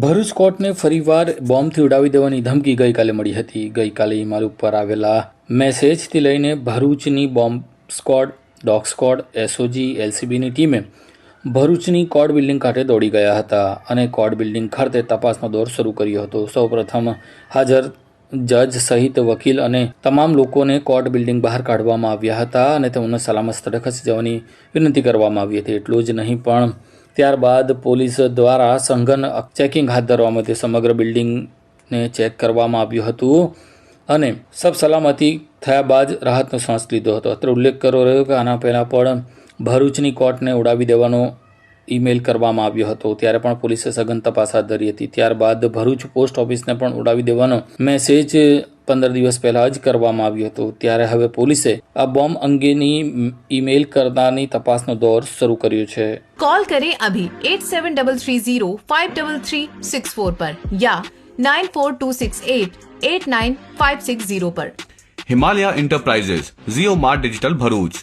ભરૂચ કોર્ટને ફરીવાર બોમ્બથી ઉડાવી દેવાની ધમકી ગઈકાલે મળી હતી. ગઈકાલે ઈમેલ ઉપર આવેલા મેસેજથી લઈને ભરૂચની bomb squad, dog squad, SOG, એલસીબીની ટીમે ભરૂચની કોર્ટ બિલ્ડિંગ ખાતે દોડી ગયા હતા અને કોર્ટ બિલ્ડિંગ ખાતે તપાસનો દોર શરૂ કર્યો હતો. સૌપ્રથમ હાજર જજ સહિત વકીલ અને તમામ લોકોને કોર્ટ બિલ્ડિંગ બહાર કાઢવામાં આવ્યા હતા અને તેમને સલામત સ્થળે ખસી જવાની વિનંતી કરવામાં આવી હતી. એટલું જ નહીં પણ ત્યારબાદ પોલીસ દ્વારા સઘન ચેકિંગ હાથ ધરવામાં તે સમગ્ર બિલ્ડિંગને ચેક કરવામાં આવ્યું હતું અને સબ સલામતી થયા બાદ રાહતનો શ્વાસ લીધો હતો. અત્રે ઉલ્લેખ કરવો રહ્યો કે આના પહેલાં પણ ભરૂચની કોર્ટને ઉડાવી દેવાનો ઈમેલ કરવામાં આવ્યો હતો, ત્યારે પણ પોલીસે સઘન તપાસ હાથ ધરી હતી. ત્યારબાદ ભરૂચ પોસ્ટ ઓફિસને પણ ઉડાવી દેવાનો મેસેજ 15 દિવસ પહેલાં જ કરવામાં આવ્યો હતો. ત્યારે હવે પોલીસે આ બોમ્બ અંગેની ઈમેલ કરનારની તપાસનો દોર શરૂ કર્યો છે. कॉल करें अभी 8733053364 पर या 9426889560 पर. हिमालय इंटरप्राइजेज, जियो मार्ट डिजिटल भरूच।